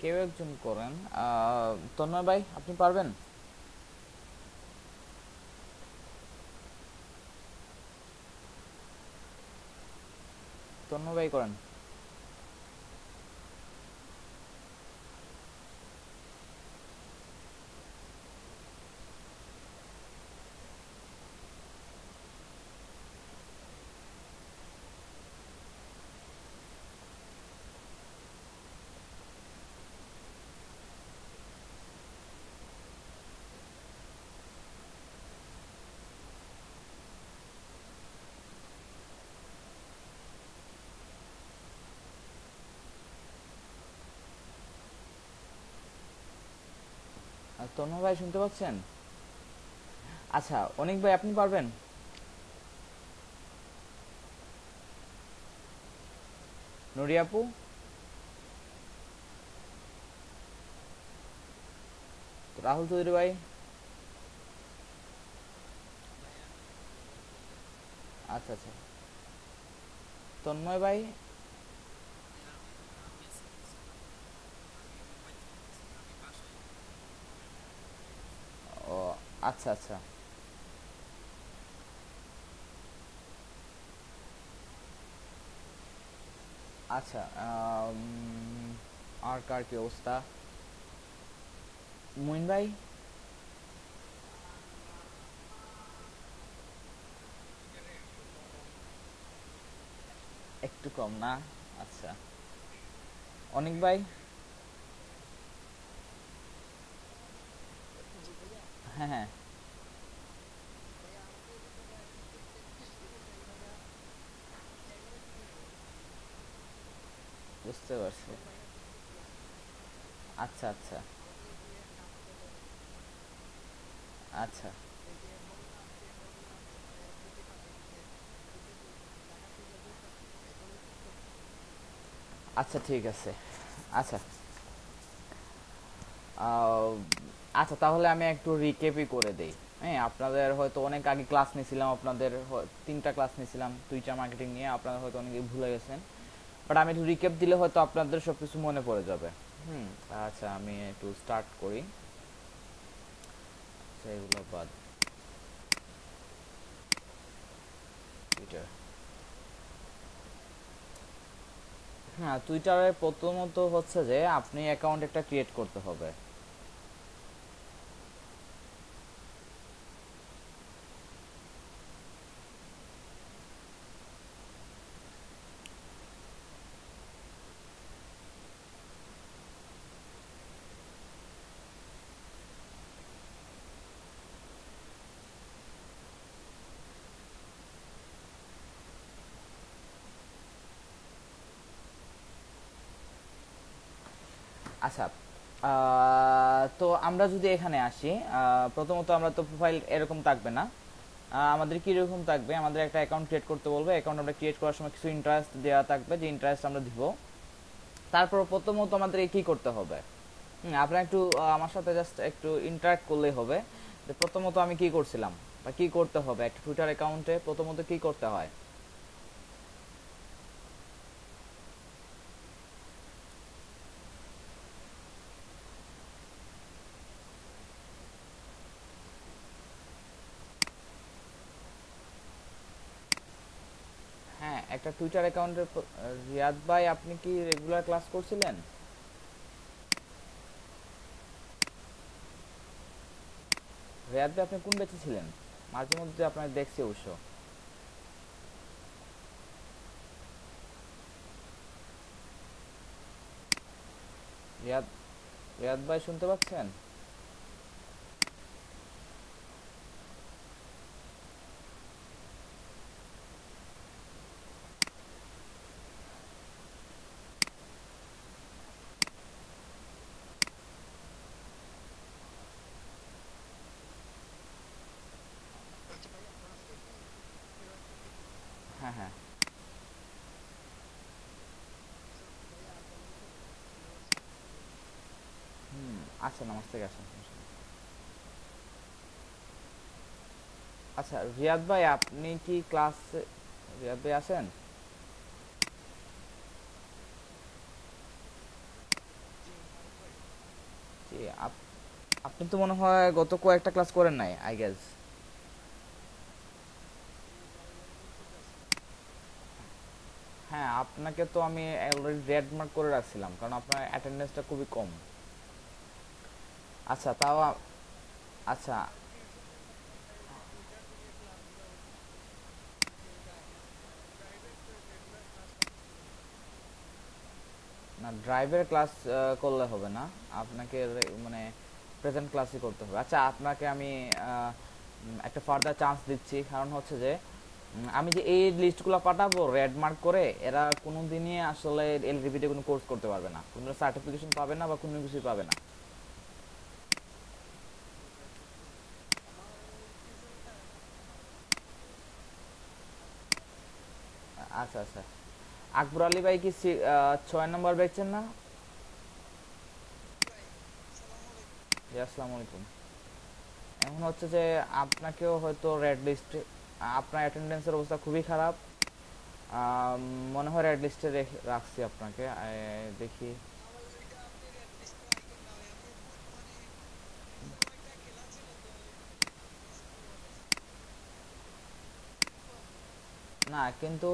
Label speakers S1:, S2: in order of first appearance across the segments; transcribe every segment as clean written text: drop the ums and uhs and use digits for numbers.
S1: কেউ একজন করেন। তন্ময় ভাই আপনি পারবেন? তন্ময় ভাই করেন। তন্ময় ভাই শুনতে পাচ্ছেন? আচ্ছা, অনিক ভাই আপনি পারবেন? নুরি আপু? রাহুল চৌধুরী ভাই? আচ্ছা আচ্ছা। তন্ময় ভাই? ও আচ্ছা আচ্ছা। আচ্ছা, আর কার কি অবস্থা? মুইন ভাই? একটু কম না? আচ্ছা। অনিক ভাই? হ্যাঁ হ্যাঁ, বুঝতে পারছি। আচ্ছা আচ্ছা। আচ্ছা আচ্ছা, ঠিক আছে। আচ্ছা। আহ, আচ্ছা, তাহলে আমি একটু রিকেপই করে দেই। হ্যাঁ, আপনাদের হয়তো অনেক আগে ক্লাস নিয়েছিলাম, আপনাদের তিনটা ক্লাস নিয়েছিলাম টুইটার মার্কেটিং নিয়ে, আপনারা হয়তো অনেকে ভুলে গেছেন। বাট আমি একটু রিকেপ দিলে হয়তো আপনাদের সব কিছু মনে পড়ে যাবে। হুম। আচ্ছা, আমি একটু স্টার্ট করি। আচ্ছা, এগুলো বাদ। টুইটার। হ্যাঁ, টুইটারে প্রথমত হচ্ছে যে আপনি অ্যাকাউন্ট একটা ক্রিয়েট করতে হবে। আচ্ছা, তো আমরা যদি এখানে আসি, প্রথমত আমরা তো প্রোফাইল এরকম থাকবে না। আমাদের কীরকম থাকবে, আমাদের একটা অ্যাকাউন্ট ক্রিয়েট করতে বলবে। অ্যাকাউন্ট আমরা ক্রিয়েট করার সময় কিছু ইন্টারেস্ট দেওয়া থাকবে, যে ইন্টারেস্ট আমরা দিব। তারপর প্রথমত আমাদের কী করতে হবে? আপনারা একটু আমার সাথে জাস্ট একটু ইন্টারাক্ট করলেই হবে। যে প্রথমত আমি কি করছিলাম বা কি করতে হবে একটা টুইটার অ্যাকাউন্টে, প্রথমত কি করতে হয়? হ্যাঁ, একটা টুইটার অ্যাকাউন্টের রিয়াদ ভাই, আপনি কি রেগুলার ক্লাস করছিলেন? রিয়াদ ভাই, আপনি কোন ব্যাচে ছিলেন? মাঝে মধ্যে আপনার দেখছি অবশ্য। রিয়াদ, রিয়াদ ভাই শুনতে পাচ্ছেন? হ্যাঁ হ্যাঁ। হুম। আসেন, আমার থেকে আসেন, সমস্যা নেই। আচ্ছা, রিয়াদ ভাই আপনি কি ক্লাসে, রিয়াদ ভাই আছেন? আপনি তো মনে হয় গত কয়েকটা ক্লাস করেন নাই আই গেস। হ্যাঁ, আপনাকে তো আমি অলরেডি রেড মার্ক করে রাখছিলাম কারণ আপনার অ্যাটেন্ডেন্সটা খুবই কম। আচ্ছা তাও আচ্ছা। না, ড্রাইভের ক্লাস করলে হবে না, আপনাকে মানে প্রেজেন্ট ক্লাসই করতে হবে। আচ্ছা, আপনাকে আমি একটা ফার্দার চান্স দিচ্ছি, কারণ হচ্ছে যে আমি যে এই লিস্টগুলো পাঠাবো রেড মার্ক করে, এরা কোনো দিনই আসলে এলটিভিতে কোনো কোর্স করতে পারবে না, কোনো সার্টিফিকেশন পাবে না বা কোনো কিছুই পাবে না। আচ্ছা আচ্ছা। আকবর আলী ভাই কি 6 নম্বর বেচছেন না? জি, আসসালামু আলাইকুম। এখন হচ্ছে যে আপনাকেও হয়তো রেড লিস্টে, আপনার অ্যাটেন্ডেন্সের অবস্থা খুবই খারাপ। আম, মনে হয় রেড লিস্টে রাখছি আপনাকে, দেখি। না কিন্তু,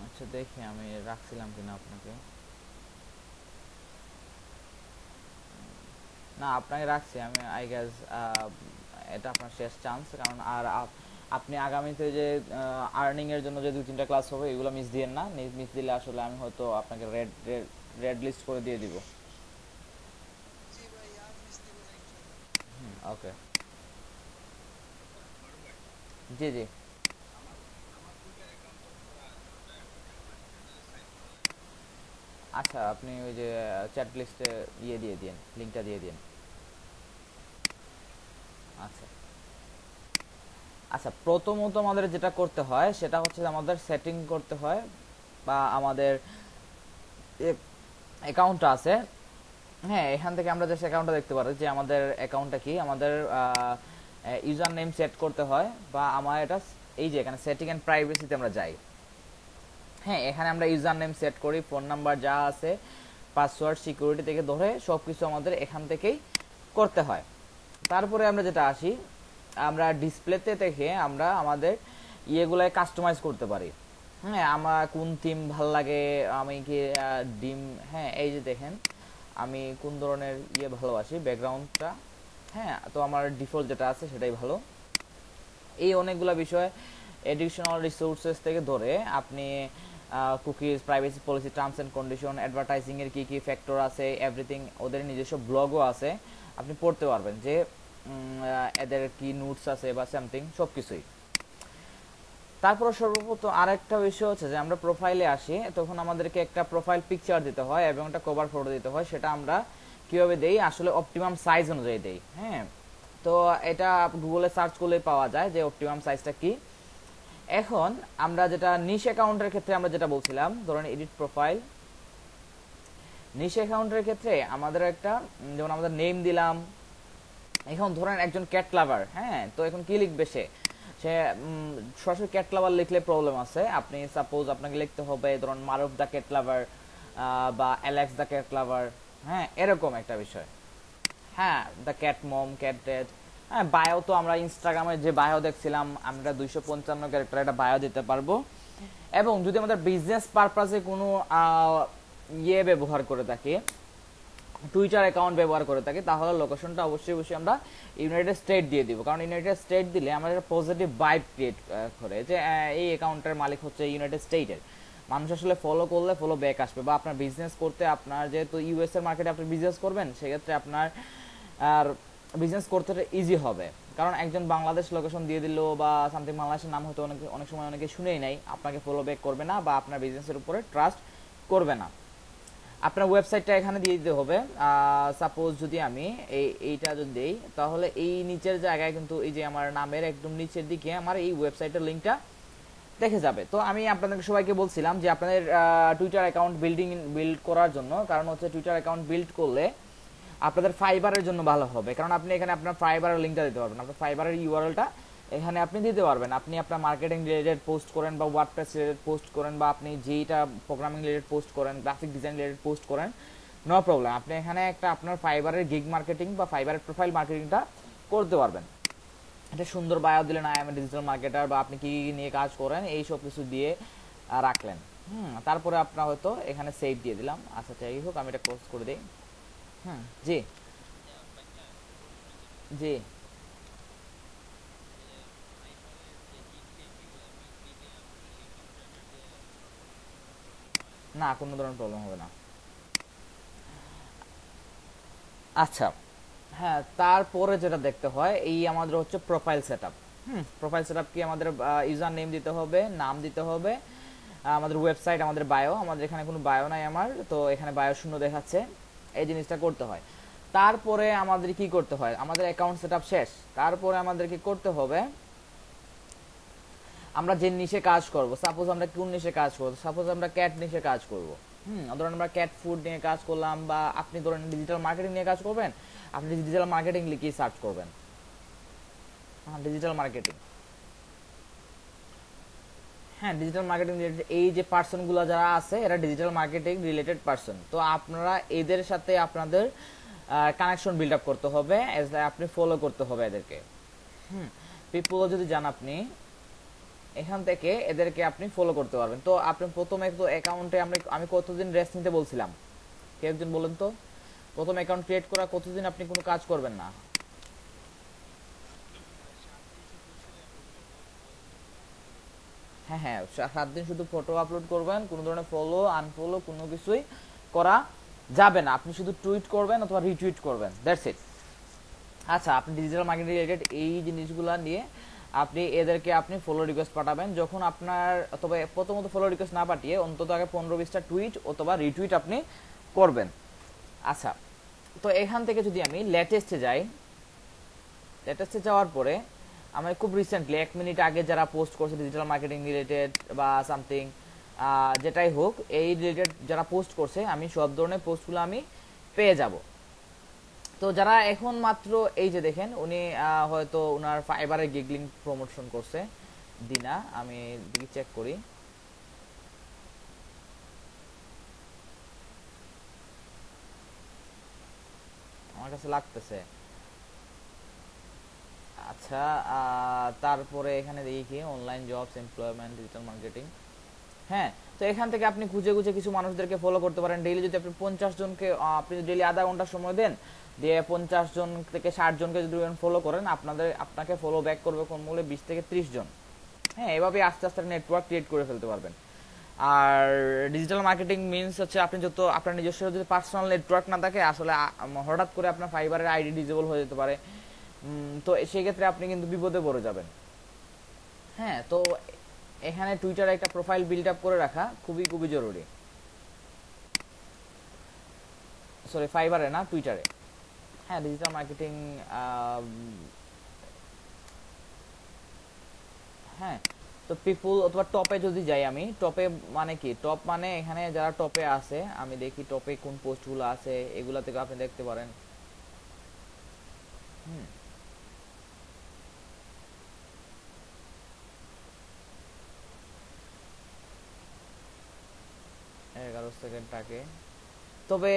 S1: আচ্ছা দেখি আমি রাখছিলাম কিনা আপনাকে। না, আপনাকে রাখছি আমি আই গেস। এটা আপনার শেষ চান্স, কারণ আর আপনি আগামীতে যে আর্নিং এর জন্য যে 2-3টা ক্লাস হবে এগুলো মিস দিয়েন না। মিস দিলে আসলে আমি হয়তো আপনাকে রেড রেড লিস্ট করে দিয়ে দিব। ওকে। জি জি। আচ্ছা, আপনি ওই যে চ্যাট লিস্টে ইয়ে দিয়ে দিন, লিঙ্কটা দিয়ে দিন। আচ্ছা আচ্ছা, প্রথমত আমাদের যেটা করতে হয় সেটা হচ্ছে আমাদের সেটিং করতে হয়, বা আমাদের অ্যাকাউন্টটা আছে। হ্যাঁ, এখান থেকে আমরা জাস্ট অ্যাকাউন্টটা দেখতে পারি যে আমাদের অ্যাকাউন্টটা কি, আমাদের ইউজার নেম সেট করতে হয়, বা আমার এটা এই যে এখানে সেটিং এন্ড প্রাইভেসিতে আমরা যাই। হ্যাঁ, এখানে আমরা ইউজার নেম সেট করি, ফোন নাম্বার যা আছে, পাসওয়ার্ড, সিকিউরিটি থেকে ধরে সব কিছু আমাদের এখান থেকেই করতে হয়। তারপরে আমরা যেটা আসি, আমরা ডিসপ্লেতে দেখে আমরা আমাদের ইয়েগুলাই কাস্টমাইজ করতে পারি। হ্যাঁ, আমার কোন থিম ভাল লাগে, আমি কি ডিম, হ্যাঁ এই যে দেখেন আমি কোন ধরনের ইয়ে ভালোবাসি ব্যাকগ্রাউন্ডটা। হ্যাঁ, তো আমার ডিফল্ট যেটা আছে সেটাই ভালো। এই অনেকগুলো বিষয়, এডিশনাল রিসোর্সেস থেকে ধরে আপনি cookies, privacy policy, terms and condition, advertising এর কি কি ফ্যাক্টর আছে, এভরিথিং, ওদের নিজস্ব ব্লগও আছে, আপনি পড়তে পারবেন যে এদের কি নোটস আছে বা সামথিং সব কিছুই। তারপর সর্বপ্রথম আরেকটা বিষয় হচ্ছে যে আমরা প্রোফাইলে আসি, তখন আমাদেরকে একটা প্রোফাইল পিকচার দিতে হয় এবং একটা কভার ফটো দিতে হয়। সেটা আমরা কিভাবে দেই, আসলে অপটিমাম সাইজ অনুযায়ী দেই। হ্যাঁ, তো এটা গুগলে সার্চ করলে পাওয়া যায় যে অপটিমাম সাইজটা কি। এখন আমরা যেটা নিশ অ্যাকাউন্টের ক্ষেত্রে আমরা যেটা বলছিলাম, ধরুন এডিট প্রোফাইল, নিশ অ্যাকাউন্টের ক্ষেত্রে আমাদের একটা যেমন আমাদের নেম দিলাম। এখন ধরেন একজন ক্যাট লাভার, হ্যাঁ, তো এখন কি লিখবে সে, সে সরাসরি ক্যাট লাভার লিখলে প্রবলেম আছে। আপনি সাপোজ আপনাকে লিখতে হবে ধরুন মারুফ দ্য ক্যাট লাভার, বা অ্যালেক্স দ্য ক্যাট লাভার, হ্যাঁ এরকম একটা বিষয়। হ্যাঁ, the cat mom, cat dad. হ্যাঁ, বায়ো তো আমরা ইনস্টাগ্রামে যে বায়ো দেখছিলাম, আমরা 255 ক্যারেক্টার একটা বায়ো দিতে পারবো। এবং যদি আমাদের বিজনেস পারপাসে কোনো ইয়ে ব্যবহার করে থাকি, টুইটার অ্যাকাউন্ট ব্যবহার করে থাকি, তাহলে লোকেশনটা অবশ্যই অবশ্যই আমরা ইউনাইটেড স্টেট দিয়ে দিব, কারণ ইউনাইটেড স্টেট দিলে আমাদের পজিটিভ ভাইব ক্রিয়েট করে যে এই অ্যাকাউন্টের মালিক হচ্ছে ইউনাইটেড স্টেটের। মানুষ আসলে ফলো করলে ফলো ব্যাক আসবে, বা আপনার বিজনেস করতে, আপনার যেহেতু ইউএস এর মার্কেটে আপনি বিজনেস করবেন, সেক্ষেত্রে আপনার আর বিজনেস করতে ইজি হবে। কারণ একজন বাংলাদেশ লোকেশন দিয়ে দিল বা সামথিং, বাংলাদেশের নাম হয়তো অনেক অনেক সময় অনেকে শুনেই নাই, আপনাকে ফলো ব্যাক করবে না বা আপনার বিজনেসের উপরে ট্রাস্ট করবে না। আপনার ওয়েবসাইটটা এখানে দিয়ে দিতে হবে। সাপোজ যদি আমি এইটা যদি দেই, তাহলে এই নিচের জায়গায় কিন্তু এই যে আমার নামের একদম নিচের দিকে আমার এই ওয়েবসাইটের লিঙ্কটা দেখে যাবে। তো আমি আপনাদের সবাইকে বলছিলাম যে আপনাদের টুইটার অ্যাকাউন্ট বিল্ড করার জন্য, কারণ হচ্ছে টুইটার অ্যাকাউন্ট বিল্ড করলে আপনাদের ফাইবারের জন্য ভালো হবে, কারণ আপনি এখানে আপনার ফাইবারের লিঙ্কটা দিতে পারবেন, আপনার ফাইবারের ইউআরএলটা এখানে আপনি দিতে পারবেন। আপনি আপনার মার্কেটিং রিলেটেড পোস্ট করেন বা ওয়ার্ডপ্রেস রিলেটেড পোস্ট করেন বা আপনি যেইটা প্রোগ্রামিং রিলেটেড পোস্ট করেন, গ্রাফিক ডিজাইন রিলেটেড পোস্ট করেন, নো প্রবলেম। আপনি এখানে একটা আপনার ফাইবারের গিগ মার্কেটিং বা ফাইবারের প্রোফাইল মার্কেটিংটা করতে পারবেন। এটা সুন্দর বায়ো দিলেন, আই এম ডিজিটাল মার্কেটার, বা আপনি কি নিয়ে কাজ করেন এই সব কিছু দিয়ে রাখলেন। তারপরে আপনার হয়তো এখানে সেভ দিয়ে দিলাম। আচ্ছা যাই হোক, আমি এটা ক্লোজ করে দিই। জি জি। না, কোনো ধরনের প্রবলেম হবে না। আচ্ছা, হ্যাঁ, তারপরে যেটা দেখতে হয় এই আমাদের হচ্ছে প্রোফাইল সেটআপ। প্রোফাইল সেটআপ কি, আমাদের ইউজার নেম দিতে হবে, নাম দিতে হবে, আমাদের ওয়েবসাইট, আমাদের বায়ো। আমাদের এখানে কোনো বায়ো নাই আমার, তো এখানে বায়ো শূন্য দেখাচ্ছে। এই জিনিসটা করতে হয়। তারপরে আমাদের কি করতে হয়, আমাদের অ্যাকাউন্ট সেটআপ শেষ। তারপরে আমাদের কি করতে হবে, আমরা যে নিশে কাজ করব, সাপোজ আমরা কোন নিশে কাজ করব, সাপোজ আমরা ক্যাট নিশে কাজ করব। ধরেন আমরা ক্যাট ফুড নিয়ে কাজ করলাম, বা আপনি ধরেন ডিজিটাল মার্কেটিং নিয়ে কাজ করবেন, আপনি ডিজিটাল মার্কেটিং লিখে সার্চ করবেন। হ্যাঁ, ডিজিটাল মার্কেটিং। হ্যাঁ, ডিজিটাল মার্কেটিং রিলেটেড এই যে পার্সনগুলো যারা আছে এরা ডিজিটাল মার্কেটিং রিলেটেড পার্সন। তো আপনারা এদের সাথে আপনাদের কানেকশন বিল্ড আপ করতে হবে, আপনি ফলো করতে হবে এদেরকে। পিপল যদি যান আপনি এখান থেকে এদেরকে আপনি ফলো করতে পারবেন। তো আপনি প্রথমে তো অ্যাকাউন্টে আমি কতদিন রেস্ট নিতে বলছিলাম, কেউ একজন বলেন তো? প্রথম অ্যাকাউন্ট ক্রিয়েট করা কতদিন আপনি কোনো কাজ করবেন না? হ্যাঁ হ্যাঁ, 7 দিন শুধু ফটো আপলোড করবেন, কোনো ধরনের ফলো আনফলো কোনো কিছুই করা যাবে না। আপনি শুধু টুইট করবেন অথবা রিটুইট করবেন, দ্যাটস ইট। আচ্ছা, আপনি ডিজিটাল মার্কেটিং রিলেটেড এই জিনিসগুলো নিয়ে আপনি এদেরকে আপনি ফলো রিকোয়েস্ট পাঠাবেন। যখন আপনার, তবে প্রথমত ফলো রিকোয়েস্ট না পাঠিয়ে অন্তত আগে 15-20টা টুইট অথবা রিটুইট আপনি করবেন। আচ্ছা, তো এখান থেকে যদি আমি লেটেস্টে যাই, লেটেস্টে যাওয়ার পরে আমি খুব রিসেন্টলি 1 মিনিট আগে যারা পোস্ট করছে ডিজিটাল মার্কেটিং রিলেটেড বা সামথিং, যেটাই হোক এই রিলেটেড যারা পোস্ট করছে, আমি সব ধরনের পোস্টগুলো আমি পেয়ে যাব। তো যারা এখন মাত্র, এই যে দেখেন উনি হয়তো ওনার ফাইবারের গিগলিং প্রমোশন করছে দিনা, আমি দিকে চেক করি। আমার কাছে লাগতেছে। আচ্ছা, তারপরে এখানে দেখি কি online jobs, employment, digital marketing. হ্যাঁ, তো এখান থেকে আপনি খুঁজে খুঁজে কিছু মানুষদেরকে ফলো করতে পারেন। ডেইলি যদি আপনি 50 জনকে, আপনি ডেইলি আধা ঘন্টা সময় দেন, দিয়ে 50 জন থেকে 60 জনকে যদি ফলো করেন, আপনাকে ফলো ব্যাক করবে কোন মূল্যে 20 থেকে 30 জন। হ্যাঁ, এভাবে আস্তে আস্তে নেটওয়ার্ক ক্রিয়েট করে ফেলতে পারবেন। আর ডিজিটাল মার্কেটিং মিনস হচ্ছে আপনি যত আপনার নিজস্ব যদি পার্সোনাল নেটওয়ার্ক না থাকে, আসলে হঠাৎ করে আপনার ফাইবারের আইডি ডিজেবল হয়ে যেতে পারে। তো সেই ক্ষেত্রে আপনি কিন্তু বিপদে পড়ে যাবেন। হ্যাঁ, তো এখানে টুইটারে একটা প্রোফাইল বিল্ড আপ করে রাখা খুবই খুবই জরুরি। সরি, ফাইবারে না, টুইটারে। হ্যাঁ, ডিজিটাল মার্কেটিং। হ্যাঁ, তো পিপুল অথবা টপে যদি যাই, আমি টপে মানে কি, টপ মানে এখানে যারা টপে আছে, আমি দেখি টপে কোন পোস্টগুলো আছে, এগুলা থেকে আপনি দেখতে পারেন। হুম, 11 সেকেন্ড থাকে। তবে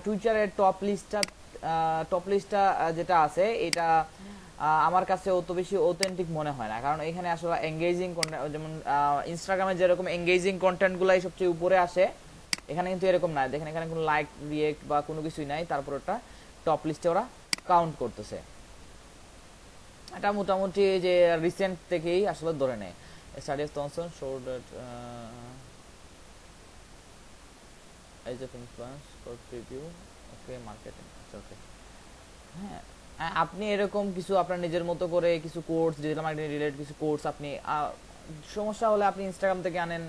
S1: টুইটারের টপ লিস্টটা যেটা আছে এটা আমার কাছে অত বেশি অথেন্টিক মনে হয় না, কারণ এখানে আসলে এঙ্গেজিং কন্টেন্ট, যেমন ইনস্টাগ্রামে যেরকম এঙ্গেজিং কন্টেন্ট গুলাই সবচেয়ে উপরে আসে, এখানে কিন্তু এরকম নাই। দেখেন এখানে কোনো লাইক, রিয়েক্ট বা কোনো কিছুই নাই, তারপর ওটা টপ লিস্টে ওরা কাউন্ট করতেছে। এটা মোটামুটি যে রিসেন্ট থেকেই আসলে ধরে নেয়। Studies Thomson show that edge of influence for preview, okay marketing, okay. হ্যাঁ, আপনি এরকম কিছু আপনার নিজের মতো করে কিছু কোর্স, ডিজিটাল মার্কেটিং রিলেটেড কিছু কোর্স আপনি, সমস্যা হলে আপনি ইনস্টাগ্রাম থেকে আনেন,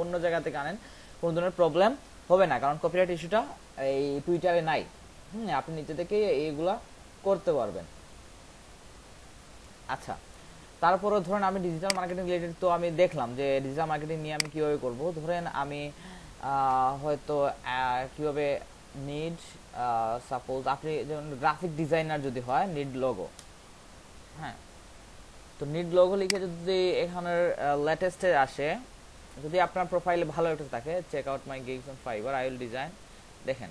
S1: অন্য জায়গা থেকে আনেন, কোনো ধরনের প্রবলেম হবে না, কারণ কপিরাইট ইস্যুটা এই টুইটারে নাই। আপনি নিজে থেকে এইগুলা করতে পারবেন। আচ্ছা, তারপরে ধরেন আমি ডিজিটাল মার্কেটিং রিলেটেড তো আমি দেখলাম যে ডিজিটাল মার্কেটিং নিয়ে আমি কিভাবে করব। ধরেন আমি হয়তো কিভাবে নিড, সাপোজ আপনি যেমন গ্রাফিক ডিজাইনার যদি হয়, নিড লোগো। হ্যাঁ, তো নিড লোগো লিখে যদি এখানের লেটেস্টে আসে, যদি আপনার প্রোফাইলে ভালো একটা থাকে, check out my gigs on Fiverr, I will design, দেখেন,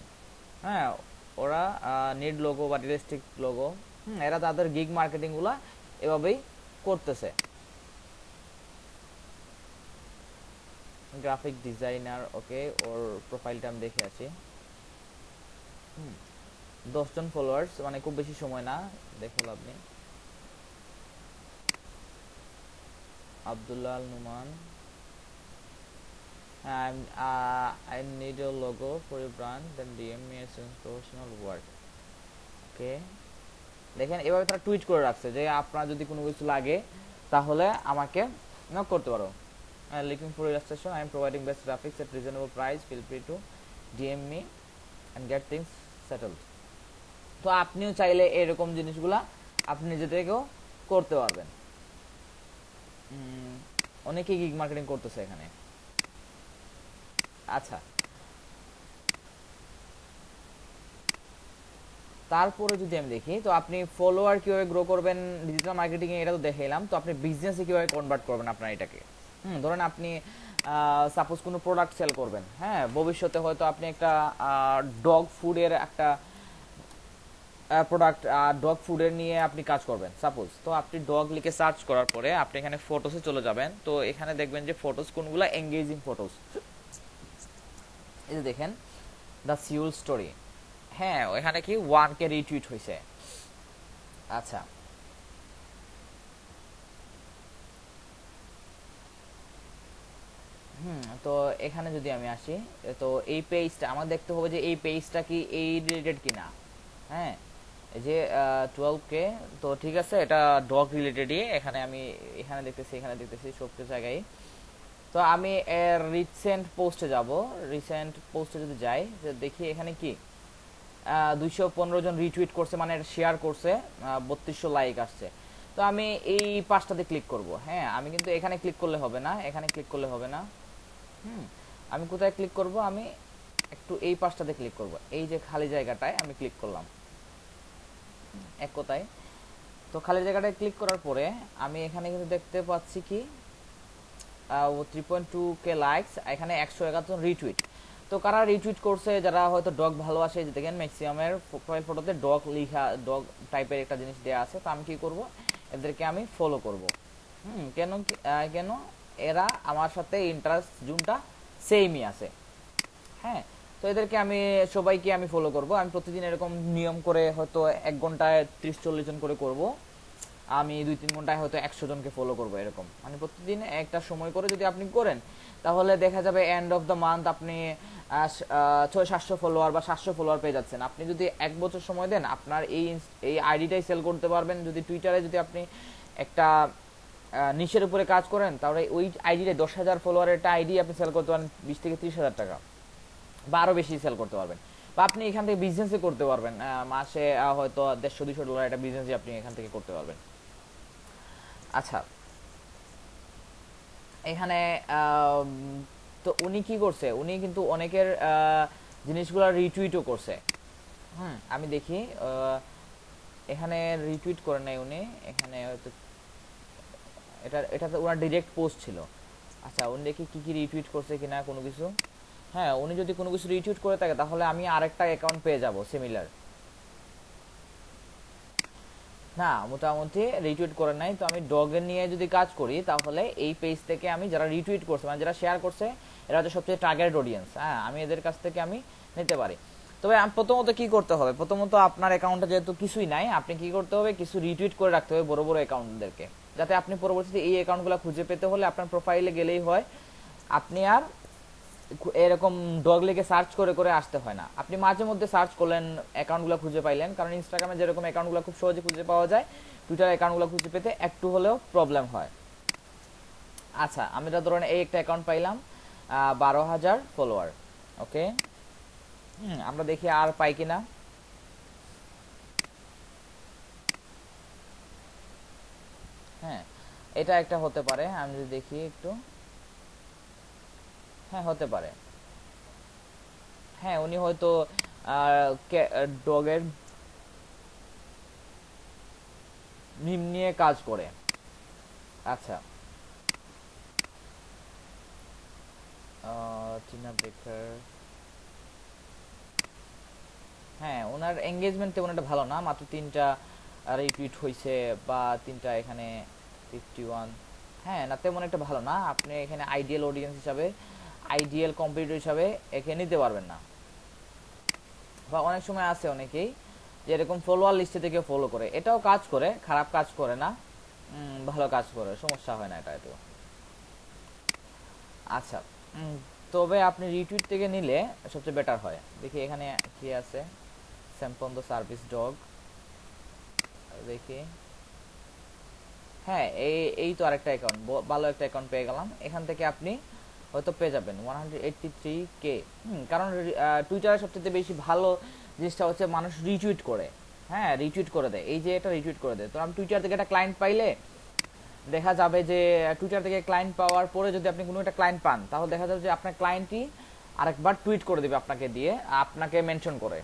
S1: হ্যাঁ, ওরা নিড লোগো বা রিয়েলিস্টিক লোগো, এরা তাদের গিগ মার্কেটিংগুলো এভাবেই করতেছে। গ্রাফিক ডিজাইনার, ওকে, ওর প্রোফাইলটা আমি দেখে আছি। 10 জন ফলোয়ার্স, মানে খুব বেশি সময় না, দেখুন আপনি। Abdullah Al Numan, I need a logo for your brand, then DM me as soon as professional work. ওকে, দেখেন এভাবে তারা টুইট করে রাখছে যে আপনার যদি কোনো কিছু লাগে তাহলে আমাকে নক করতে পারো। Looking for illustration, I am providing best graphics at reasonable price, feel free to DM me and get things settled. তো আপনিও চাইলে এরকম জিনিসগুলা আপনি নিজে থেকেও করতে পারবেন। অনেকেই গিগ মার্কেটিং করতেছে এখানে। আচ্ছা, তারপরে যদি আমি দেখি, তো আপনি ফলোয়ার কিভাবে গ্রো করবেন ডিজিটাল মার্কেটিং এ, এটা তো দেখাইলাম। তো আপনি বিজনেসে কিভাবে কনভার্ট করবেন আপনার এটাকে, ধরেন আপনি সাপোজ কোনো প্রোডাক্ট সেল করবেন, হ্যাঁ, ভবিষ্যতে হয়তো আপনি একটা ডগ ফুডের একটা প্রোডাক্ট, ডগ ফুডের নিয়ে আপনি কাজ করবেন সাপোজ। তো আপনি ডগ লিখে সার্চ করার পরে আপনি এখানে ফটোসে চলে যাবেন। তো এখানে দেখবেন যে ফটোস কোনগুলো এঙ্গেজিং ফটোস, এই যে দেখেন দ্য সিউল স্টোরি, হ্যাঁ, এখানে কি 1K রিটুইট হয়েছে। আচ্ছা, তো এখানে যদি আমি আসি, তো এই পেজটা আমার দেখতে হবে যে এই পেজটা কি এই রিলেটেড কিনা। হ্যাঁ, এই যে 12K, তো ঠিক আছে, এটা ডগ রিলেটেডই। এখানে দেখতেছি সব জায়গায়। তো আমি এর রিসেন্ট পোস্টে যাব। রিসেন্ট পোস্টে যদি যাই, যে দেখি এখানে কি 215 জন রিটুইট করছে, মানে শেয়ার করছে, 3200 লাইক আসছে। তো আমি এই পাঁচটাতে ক্লিক করব। হ্যাঁ, আমি কিন্তু এখানে ক্লিক করলে হবে না, এখানে ক্লিক করলে হবে না। আমি কোথায় ক্লিক করব, আমি একটু এই পাঁচটাতে ক্লিক করব, এই যে খালি জায়গাটায় আমি ক্লিক করলাম এক কথায়। তো খালি জায়গাটায় ক্লিক করার পরে আমি এখানে কিন্তু দেখতে পাচ্ছি কি 3.2K লাইকস, এখানে 111 জন রিটুইট। তো কারা রিটুইট করছে, যারা হয়তো ডগ ভালোবাসে, যে দেখেন ম্যাক্সিমামের প্রোফাইল ফটোতে ডগ লিখা, ডগ টাইপের একটা জিনিস দেওয়া আছে। তো আমি কি করব, এদেরকে আমি ফলো করব। কেন এরা আমার সাথে ইন্টারেস্ট জোনটা সেমই আছে। হ্যাঁ, তো এদেরকে আমি সবাইকে আমি ফলো করব। আমি প্রতিদিন এরকম নিয়ম করে হয়তো 1 ঘন্টায় 30-40 জন করে করব। আমি 2-3 ঘন্টায় হয়তো 100 জনকে ফলো করব, এরকম মানে প্রতিদিন একটা সময় করে যদি আপনি করেন, তাহলে দেখা যাবে এন্ড অফ দ্য মান্থ আপনি 600-700 ফলোয়ার বা 700 ফলোয়ার পেয়ে যাচ্ছেন। আপনি যদি 1 বছর সময় দেন, আপনার এই আইডিটাই সেল করতে পারবেন। যদি টুইটারে যদি আপনি একটা নিশের উপরে কাজ করেন, তাহলে ওই আইডিটাই 10,000 ফলোয়ারের একটা আইডি আপনি সেল করতে পারেন 20-30 হাজার টাকা, বা আরো বেশি সেল করতে পারবেন। বা আপনি এখান থেকে বিজনেসে করতে পারবেন, মাসে হয়তো 150-200 ডলার একটা বিজনেসই আপনি এখান থেকে করতে পারবেন। আচ্ছা, এখানে তো উনি কি করছে, উনি কিন্তু অনেকের জিনিসগুলো রিটুইটও করছে। আমি দেখি এখানে রিটুইট করে নাই উনি, এখানে হয়তো এটাতে ওনার ডিরেক্ট পোস্ট ছিল। আচ্ছা, উনি দেখি কি কি রিটুইট করছে কিনা কোনো কিছু। হ্যাঁ, উনি যদি কোনো কিছু রিটুইট করে থাকে, তাহলে আমি আরেকটা অ্যাকাউন্ট পেয়ে যাব সিমিলার। না, মোটামুটি রিটুইট করে নাই। তো আমি ডগের নিয়ে যদি কাজ করি, তাহলে এই পেজ থেকে আমি যারা রিটুইট করছে, মানে যারা শেয়ার করছে, এরা হচ্ছে সবচেয়ে টার্গেট অডিয়েন্স। হ্যাঁ, আমি এদের কাছ থেকে আমি নিতে পারি। তবে প্রথমত কি করতে হবে, প্রথমত আপনার অ্যাকাউন্টে যেহেতু কিছুই নাই, আপনি কি করতে হবে, কিছু রিটুইট করে রাখতে হবে বড় বড় অ্যাকাউন্টদেরকে, যাতে আপনি পরবর্তীতে এই অ্যাকাউন্টগুলো খুঁজে পেতে হলে আপনার প্রোফাইলে গেলেই হয়, আপনি আর এরকম ডগ লিখে সার্চ করে করে আসতে হয় না। আপনি মাঝে মধ্যে সার্চ করলেন, অ্যাকাউন্টগুলো খুঁজে পাইলেন, কারণ ইনস্টাগ্রামে যেরকম অ্যাকাউন্টগুলো খুব সহজে খুঁজে পাওয়া যায়, টুইটার অ্যাকাউন্টগুলো খুঁজে পেতে একটু হলেও প্রবলেম হয়। আচ্ছা, আমরা ধরেন এই একটা অ্যাকাউন্ট পাইলাম, 12,000 ফলোয়ার। ওকে, আমরা দেখি আর পাই কিনা। হ্যাঁ, এটা একটা হতে পারে, আমি যদি দেখি একটু। হ্যাঁ, হতে পারে। হ্যাঁ, উনি হয়তো ডগের মিম নিয়ে কাজ করে। আচ্ছা, টিনা বেকার, হ্যাঁ ওনার এঙ্গেজমেন্ট তেমন একটা ভালো না, মাত্র 3টা রিটুইট হয়েছে, বা 3টা এখানে 51। হ্যাঁ না, তেমন একটা ভালো না। আপনি এখানে আইডিয়াল অডিয়েন্স হিসাবে, আইডিয়াল কম্পিটিটর হিসাবে একে নিতে পারবেন না। বা অনেক সময় আছে অনেকেই যে এরকম ফলোয়ার লিস্টে থেকে ফলো করে, এটাও কাজ করে, খারাপ কাজ করে না, ভালো কাজ করে, সমস্যা হয় না এটা এত। আচ্ছা, তবে আপনি রিটুইট থেকে নিলে সবচেয়ে বেটার হয়। দেখি এখানে কি আছে, স্যাম্পন দ্য সার্ভিস ডগ, দেখি। হ্যাঁ, এই তো আরেকটা অ্যাকাউন্ট, ভালো একটা অ্যাকাউন্ট পেয়ে গেলাম। এখান থেকে আপনি হয়তো পেয়ে যাবেন 183K। কারণ টুইটারে সবচেয়ে বেশি ভালো জিনিসটা হচ্ছে মানুষ রিটুইট করে। হ্যাঁ, রিটুইট করে দেয়, এই যে এটা রিটুইট করে দেয়। তো আমি টুইটার থেকে একটা ক্লায়েন্ট পাইলে দেখা যাবে যে টুইটার থেকে ক্লায়েন্ট পাওয়ার পরে যদি আপনি কোনো একটা ক্লায়েন্ট পান, তাহলে দেখা যাবে যে আপনার ক্লায়েন্টই আরেকবার টুইট করে দেবে আপনাকে দিয়ে, আপনাকে মেনশন করে।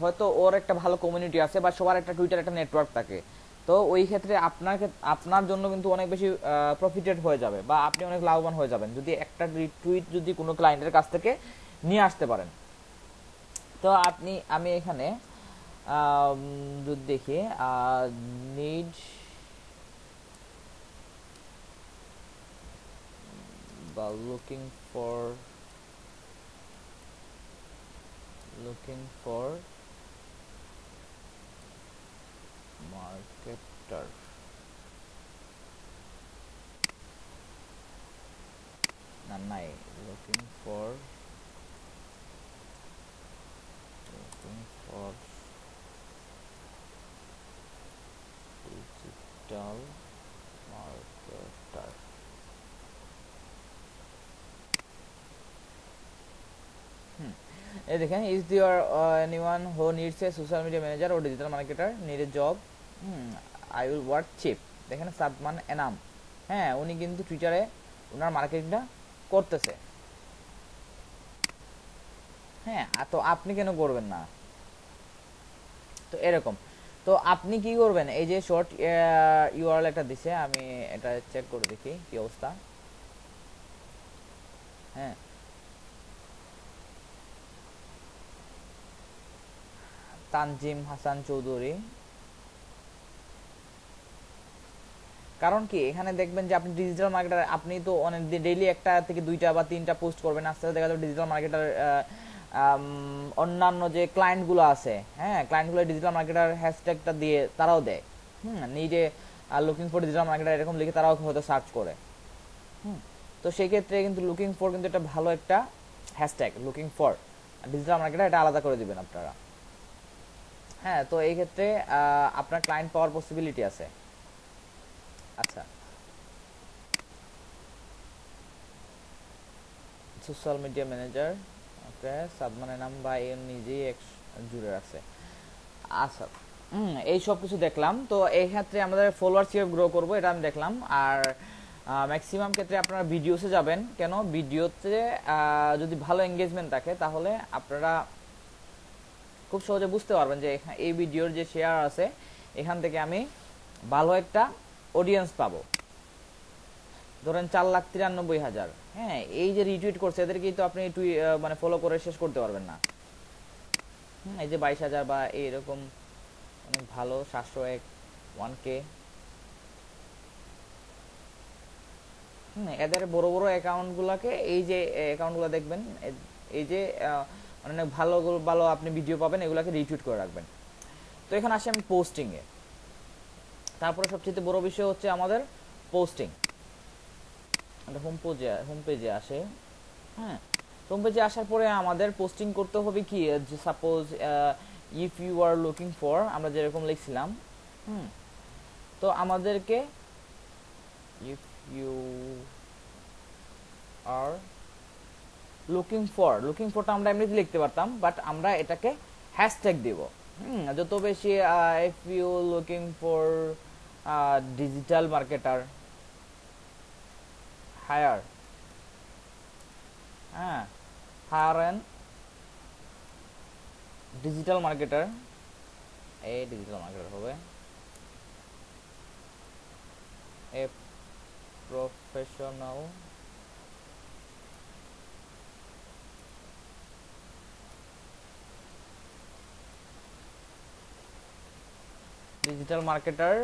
S1: হয়তো ওর একটা ভালো কমিউনিটি আছে, বা সবার একটা টুইটার একটা নেটওয়ার্ক থাকে। তো ওই ক্ষেত্রে আপনাকে, আপনার জন্য কিন্তু অনেক বেশি প্রফিটেড হয়ে যাবে, বা আপনি অনেক লাভবান হয়ে যাবেন যদি একটা রিটুইট যদি কোনো ক্লায়েন্টের কাছ থেকে নিয়ে আসতে পারেন। তো আমি এখানে যদি দেখি নিড বা লুকিং ফর মার্কেটার, না নাই, looking for looking for digital marketer. এই দেখেন, is there anyone who needs a social media manager or digital marketer need a job, I will work cheap. দেখেন সাদমান এনাম, হ্যাঁ উনি কিন্তু টুইটারে ওনার মার্কেটিংটা করতেছে। হ্যাঁ, তো আপনি কেন করবেন না? তো এরকম, তো আপনি কি করবেন, এই যে শর্ট ইউআরএল একটা দিছে, আমি এটা চেক করে দেখি কি অবস্থা। হ্যাঁ, তানজিম হাসান চৌধুরী। কারণ কি, এখানে দেখবেন যে আপনি ডিজিটাল মার্কেটার, আপনি তো অনেক ডেইলি একটা থেকে 2টা বা 3টা পোস্ট করবেন, আস্তে আস্তে দেখা যাবে ডিজিটাল মার্কেটার অন্যান্য যে ক্লায়েন্টগুলো আছে, হ্যাঁ ক্লায়েন্টগুলো ডিজিটাল মার্কেটার হ্যাশট্যাগটা দিয়ে তারাও দেয়। নিজে লুকিং ফর ডিজিটাল মার্কেটার এরকম লিখে তারাও হয়তো সার্চ করে। হুম তো সেই ক্ষেত্রে কিন্তু লুকিং ফর কিন্তু একটা ভালো একটা hashtag, looking for digital marketer, এটা আলাদা করে দিবেন আপনারা। হ্যাঁ, তো এই ক্ষেত্রে আপনার ক্লায়েন্ট পাওয়ার পসিবিলিটি আছে। আচ্ছা, সোশ্যাল মিডিয়া ম্যানেজার, ওকে, সাদমানের নাম বা এর নিজেই এক জুড়ে আছে। আচ্ছা, এই সব কিছু দেখলাম। তো এই ক্ষেত্রে আমাদের ফলোয়ার কিভাবে গ্রো করবো এটা আমি দেখলাম। আর ম্যাক্সিমাম ক্ষেত্রে আপনারা ভিডিওসে যাবেন, কেন ভিডিওতে যদি ভালো এঙ্গেজমেন্ট থাকে তাহলে আপনারা খুব সহজে বুঝতে পারবেন যে এই ভিডিওর যে শেয়ার আছে, এখান থেকে আমি ভালো একটা অডিয়েন্স পাবো। ধরেন 4,93,000, হ্যাঁ এই যে রিটুইট করছে এদেরকেই তো আপনি মানে ফলো করে শেষ করতে পারবেন না। এই যে 22,000 বা এইরকম অনেক ভালো, 701, 1K। এদের বড় বড় অ্যাকাউন্ট গুলাকে, এই যে অ্যাকাউন্ট গুলা দেখবেন, এই যে অনেক ভালো ভালো আপনি ভিডিও পাবেন, এগুলাকে রিটুইট করে রাখবেন। তো এখন আসি আমি পোস্টিং এ। তারপরে সবচেয়ে বড় বিষয় হচ্ছে আমাদের পোস্টিং। হোম পেজে আসে। হ্যাঁ, হোম পেজে আসার পরে আমাদের পোস্টিং করতে হবে কি, যে suppose if you are looking for, আমরা যেরকম লিখছিলাম। হুম তো আমাদেরকে ইফ ইউ আর লুকিং ফরটা আমরা এমনিতে লিখতে পারতাম, বাট আমরা এটাকে হ্যাশট্যাগ দিব। যত বেশি if you looking for digital marketer hire, হ্যাঁ হায়ার অ্যান ডিজিটাল মার্কেটার, এই ডিজিটাল মার্কেটার হবে। A professional digital marketer,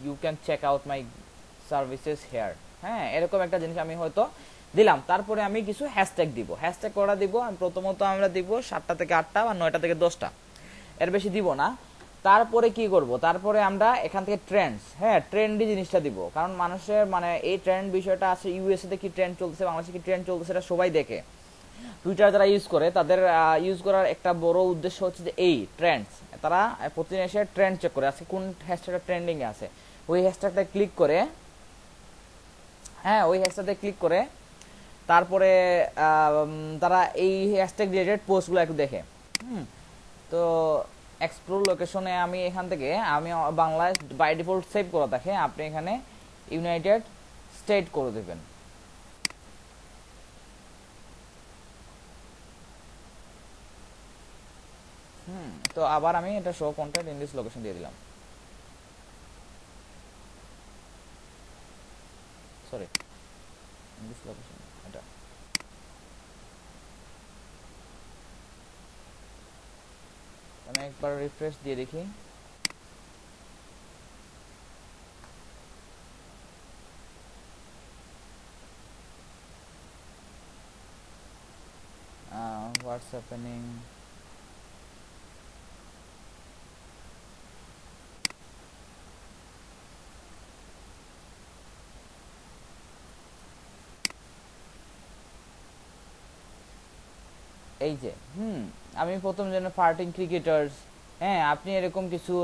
S1: you can check out my services here. হ্যাঁ, এরকম একটা জিনিস আমি হয়তো দিলাম। তারপরে আমি কিছু হ্যাশট্যাগ দিব। হ্যাশট্যাগ করা দিব আমি প্রথমত আমরা দিব 7টা থেকে 8টা বা 9টা থেকে 10টা, এর বেশি দিব না। তারপরে কি করব, তারপরে আমরা এখান থেকে ট্রেন্ডস, হ্যাঁ ট্রেন্ডি জিনিসটা দিব, কারণ মানুষের মানে এই ট্রেন্ড বিষয়টা আছে, ইউএসএ তে কি ট্রেন্ড চলতেছে, বাংলাদেশে কি ট্রেন্ড চলতেছে, এটা সবাই দেখে। টুইটার যারা ইউজ করে তাদের ইউজ করার একটা বড় উদ্দেশ্য হচ্ছে যে এই ট্রেন্ডস, তারা প্রতিদিন এসে ট্রেন্ড চেক করে আজকে কোন হ্যাশট্যাগটা ট্রেন্ডিং এ আছে, ওই হ্যাশট্যাগটা ক্লিক করে, হ্যাঁ ওই হ্যাশট্যাগে ক্লিক করে তারপরে তারা এই হ্যাশট্যাগ রিলেটেড পোস্টগুলো একটু দেখে। তো এক্সপ্লোর লোকেশনে আমি এখান থেকে আমি বাংলাদেশ বাই ডিফল্ট সেভ করা থাকে, আপনি এখানে ইউনাইটেড স্টেট করে দেবেন। তো আবার আমি এটা show contained in this location দিয়ে দিলাম, সরি ইন দিস লোকেশন, এটা আমি একবার রিফ্রেশ দিয়ে দেখি। হোয়াটস হ্যাপেনিং, এই যে আমি প্রথম যেন ফার্টিং ক্রিকেটার্স, হ্যাঁ আপনি এরকম কিছু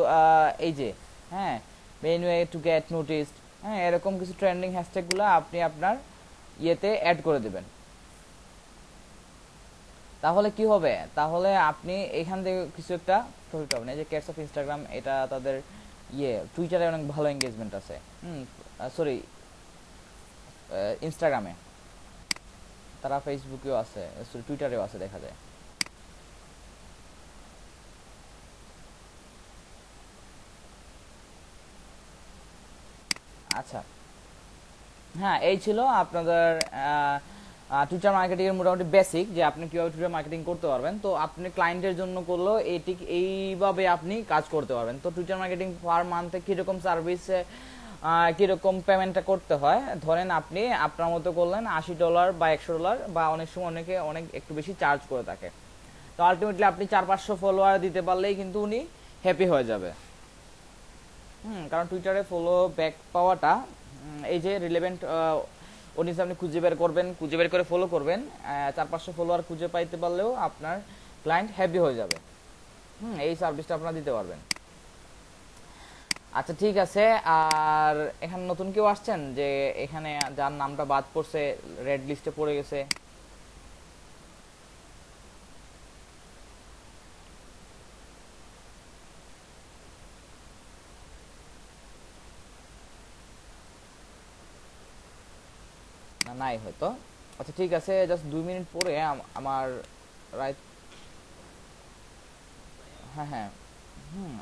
S1: এই যে হ্যাঁ main way to get noticed, হ্যাঁ এরকম কিছু ট্রেন্ডিং হ্যাশট্যাগুলো আপনি আপনার ইয়েতে অ্যাড করে দেবেন। তাহলে কি হবে, তাহলে আপনি এখান থেকে কিছু একটা প্রফিট পাবেন। এই যে ক্যাটস অফ ইনস্টাগ্রাম, এটা তাদের টুইটারে অনেক ভালো এঙ্গেজমেন্ট আছে, সরি ইনস্টাগ্রামে, তারা ফেসবুকেও আছে, সরি টুইটারেও আছে দেখা যায়। আচ্ছা, হ্যাঁ এই ছিল আপনাদের টুইটার মার্কেটিং এর মোটামুটি বেসিক, যে আপনি কিভাবে টুইটার মার্কেটিং করতে পারবেন। তো আপনি ক্লায়েন্টের জন্য করলেও এইভাবে আপনি কাজ করতে পারবেন। তো টুইটার মার্কেটিং পার মান্থে কিরকম সার্ভিসে কিরকম পেমেন্টটা করতে হয়, ধরেন আপনি আপনার মতো করলেন $80 বা $100, বা অনেক সময় অনেকে অনেক একটু বেশি চার্জ করে থাকে। তো আলটিমেটলি আপনি 400-500 ফলোয়ার দিতে পারলেই কিন্তু উনি হ্যাপি হয়ে যাবে। কারণ টুইটারে ফলো ব্যাক পাওয়াটা এই যে রিলেভেন্ট অডিয়েন্স আপনি খুঁজে বের করবেন, খুঁজে বের করে ফলো করবেন, 400-500 ফলোয়ার খুঁজে পাইতে পারলেও আপনার ক্লায়েন্ট হ্যাপি হয়ে যাবে। এই সার্ভিসটা আপনারা দিতে পারবেন। আচ্ছা ঠিক আছে। আর এখানে নতুন কেউ আসছেন যে এখানে যার নামটা বাদ পড়ছে, রেড লিস্টে পড়ে গেছে? না নাই হয়তো। আচ্ছা ঠিক আছে, জাস্ট 2 মিনিট পরে আমার রাইট, হ্যাঁ হ্যাঁ, হুম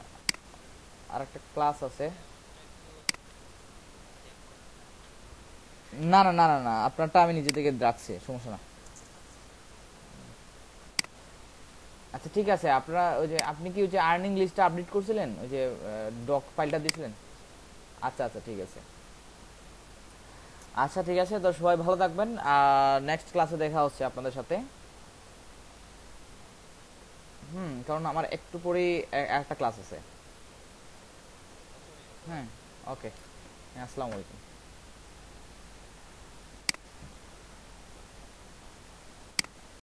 S1: আর একটা ক্লাস আছে। না না না না না, আপনারটা আমি নিজে থেকে রাখছি, সমস্যা না। আচ্ছা ঠিক আছে, আপনারা ওই যে আপনি কি ওই যে আর্নিং লিস্টটা আপডেট করছিলেন, ওই যে ডক ফাইলটা দিয়েছিলেন? আচ্ছা আচ্ছা ঠিক আছে। আচ্ছা ঠিক আছে, তো সবাই ভালো থাকবেন, আর নেক্সট ক্লাসে দেখা হচ্ছে আপনাদের সাথে। কারণ আমার একটু পরেই একটা ক্লাস আছে। হ্যাঁ, ওকে, আসসালামু আলাইকুম।